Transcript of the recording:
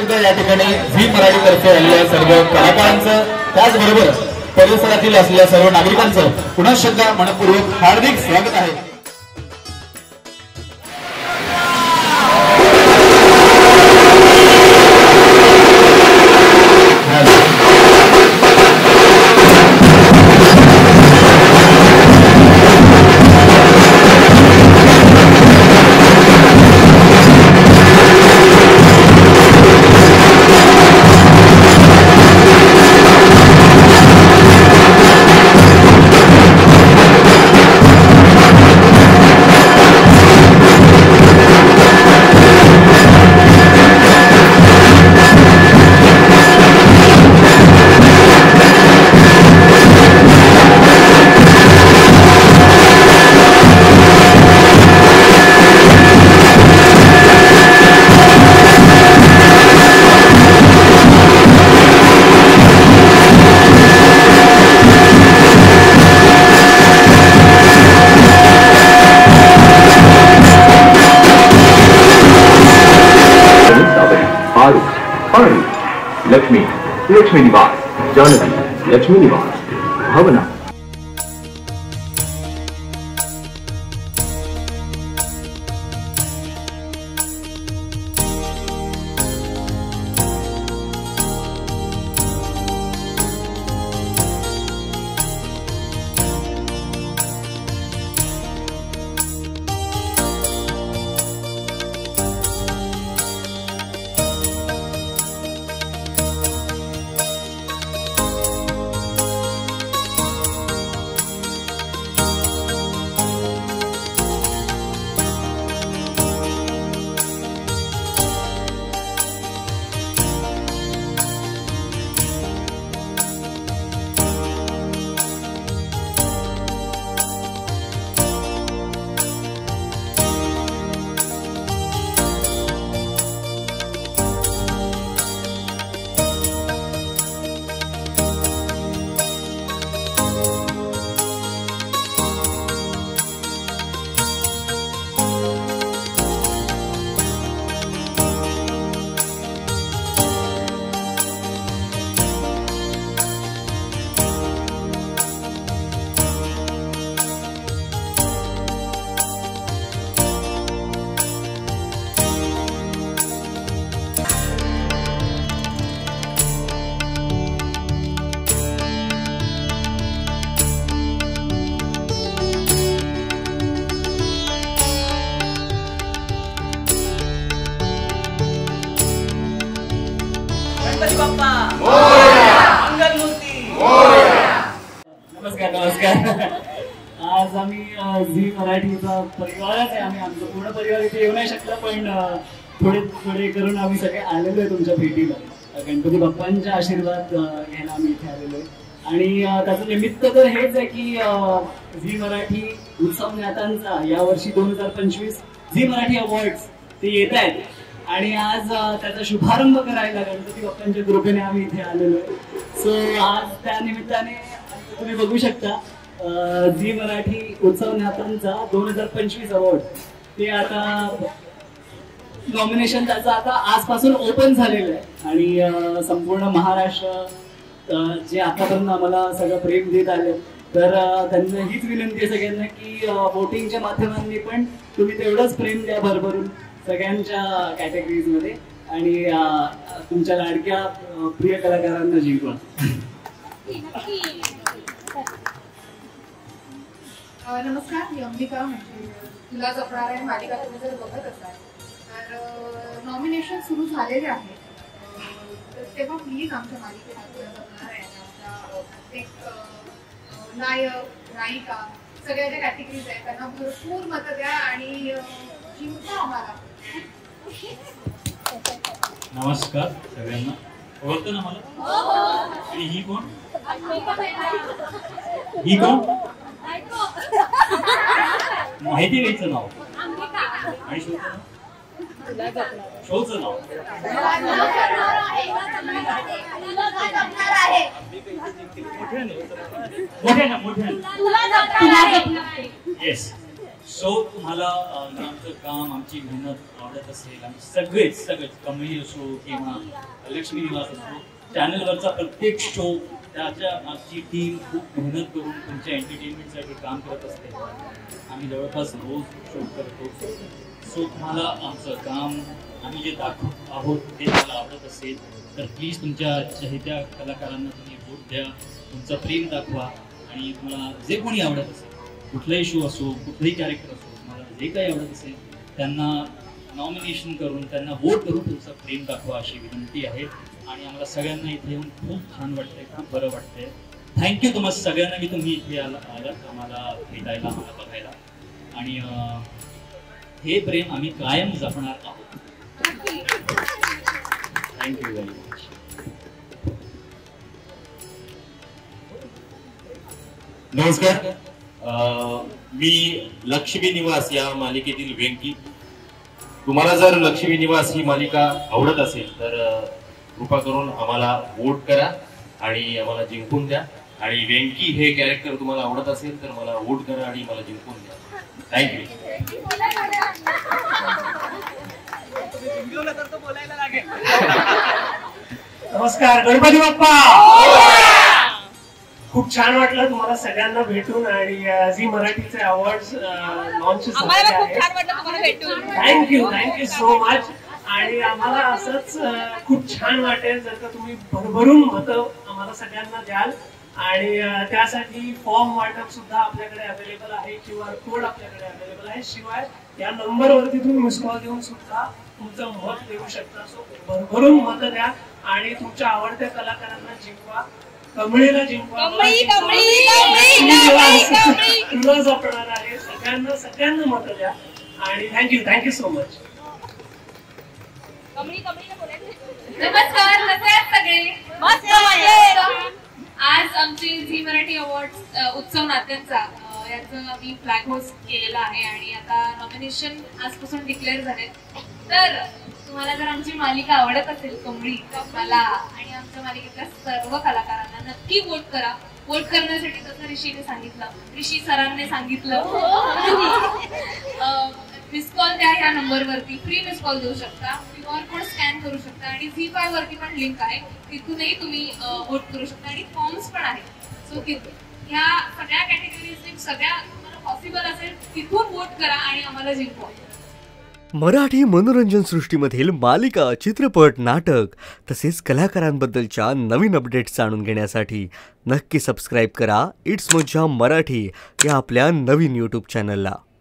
एकदा या ठिकाणी झी मराठीतर्फे आलेल्या सर्व कलाकारांचं त्याचबरोबर परिसरातील असलेल्या सर्व नागरिकांचं पुन्हा एकदा मनपूर्वक हार्दिक स्वागत आहे. लक्ष्मी निवास, जानवी लक्ष्मी निवास, भावना. नमस्कार. आज आम्ही झी मराठीचा परिवारच आहे. आम्ही आमचा पूर्ण परिवार इथे येऊ नाही शकला, पण थोडे करून आम्ही सगळे आलेलो आहे तुमच्या भेटीला. गणपती बाप्पांचा आशीर्वाद घ्यायला आम्ही इथे आलेलो आहे. आणि त्याचं निमित्त तर हेच आहे की झी मराठी उत्सव ज्ञातांचा यावर्षी 2025 झी मराठी अवॉर्ड्स ते येत आहेत. आणि आज त्याचा शुभारंभ करायला गणपती बाप्पांच्या कृपेने आम्ही इथे आलेलो आहे. सो आज त्या निमित्ताने तुम्ही बघू शकता झी मराठी उत्सव ज्ञातांचा 2025 अवॉर्ड ते आता नॉमिनेशन त्याचं आता आजपासून ओपन झालेलं आहे. आणि संपूर्ण महाराष्ट्र जे आतापर्यंत आम्हाला सगळं प्रेम देत आले, तर त्यांना हीच विनंती आहे सगळ्यांना की वोटिंगच्या माध्यमांनी पण तुम्ही तेवढंच प्रेम द्या भरभरून सगळ्यांच्या कॅटेगरीजमध्ये आणि तुमच्या लाडक्या प्रिय कलाकारांना जिंकवा. नमस्कार, मी अंबिका. म्हणजे तुला जपणार आहे मालिका तुम्ही जर बघत असाल तर नॉमिनेशन सुरू झालेले आहे. तेव्हा प्लीज आमच्या मालिकेत तुला जपणार आहे आमच्या एक नायक नायिका सगळ्या ज्या कॅटेगरीज आहेत त्यांना भरपूर मतं द्या आणि जिंका आम्हाला. नमस्कार सगळ्यांना. ओळखतं ना मला? आणि ही कोण? ही कोण? माहिती घ्यायचं नाव आणि शोचं नाव. मोठ्या येस. सो तुम्हाला आमचं काम, आमची मेहनत आवडत असेल, आम्ही सगळेच कमळी असो किंवा लक्ष्मी निवास असो, चॅनलवरचा प्रत्येक शो, त्याच्या आमची टीम खूप मेहनत करून तुमच्या एंटरटेनमेंटसाठी काम करत असते. आम्ही जवळपास रोज शो करतो. सो तुम्हाला आमचं काम, आम्ही जे दाखवत आहोत ते तुम्हाला आवडत असेल तर प्लीज तुमच्या चाहत्या कलाकारांना तुम्ही वोट द्या, तुमचं प्रेम दाखवा आणि तुम्हाला जे कोणी आवडत असेल, कुठलाही शो असो, कुठलंही कॅरेक्टर असो, तुम्हाला जे काही आवडत असेल त्यांना नॉमिनेशन करून, त्यांना वोट करून तुमचं प्रेम दाखवा अशी विनंती आहे. आणि आम्हाला सगळ्यांना इथे येऊन खूप छान वाटतंय, खूप बरं वाटतंय. थँक्यू तुम्हाला सगळ्यांना की तुम्ही इथे आलात आम्हाला भेटायला, आम्हाला बघायला. आणि हे प्रेम आम्ही कायम जपणार आहोत. Thank you very much. नमस्कार, मी लक्ष्मी निवास या मालिकेतील वेंकी. तुम्हाला जर लक्ष्मी निवास ही मालिका आवडत असेल तर कृपा करून आम्हाला वोट करा आणि आम्हाला जिंकून द्या. आणि वेंकी हे कॅरेक्टर तुम्हाला आवडत असेल तर मला वोट करा आणि मला जिंकून द्या. थँक्यू. नमस्कार, गणपती बाप्पा. खूप छान वाटलं तुम्हाला सगळ्यांना भेटून आणि झी मराठीचे अवॉर्ड लॉन्च झाले. Thank you so much. आणि आम्हाला असंच खूप छान वाटेल जर का तुम्ही भरभरून मतं आम्हाला सगळ्यांना द्याल. आणि त्यासाठी फॉर्म वाटप सुद्धा आपल्याकडे अवेलेबल आहे, QR कोड आपल्याकडे अवेलेबल आहे. शिवाय या नंबरवरती तुम्ही मिस कॉल देऊन सुद्धा तुमचं मत देऊ शकता. सो भरभरून मतं द्या आणि तुमच्या आवडत्या कलाकारांना जिंकवा, कमळीला जिंकवा. तुला जपणार आहे. सगळ्यांना मतं द्या आणि थँक्यू सो मच. नमस्कार, कसे आहेत सगळे? आज आमची झी मराठी अवॉर्ड उत्सव नात्यांचा याचं आम्ही फ्लॅग होस्ट केलेला आहे आणि आता नॉमिनेशन आजपासून डिक्लेअर झाले. तर तुम्हाला जर आमची मालिका आवडत असेल कमळी, मला आणि आमच्या मालिकेतल्या सर्व कलाकारांना नक्की वोट करा. वोट करण्यासाठी जसं ऋषी सरांनी सांगितलं मिस कॉल द्या. ह्या नंबरवरती फ्री मिस कॉल देऊ शकता, QR कोड स्कॅन करू शकता आणि ZEE5 वरती पण लिंक आहे, तिथूनही तुम्ही वोट करू शकता आणि फॉर्म्स पण आहेत. सो तिथून ह्या सगळ्या कॅटेगरीज सगळ्या तुम्हाला पॉसिबल असेल तिथून वोट करा आणि आम्हाला जिंकवा. मराठी मनोरंजन सृष्टीमधील मालिका, चित्रपट, नाटक तसेच कलाकारांबद्दलच्या नवीन अपडेट्स जाणून घेण्यासाठी नक्की सबस्क्राईब करा इट्स मज्जा मराठी या आपल्या नवीन YouTube चॅनलला.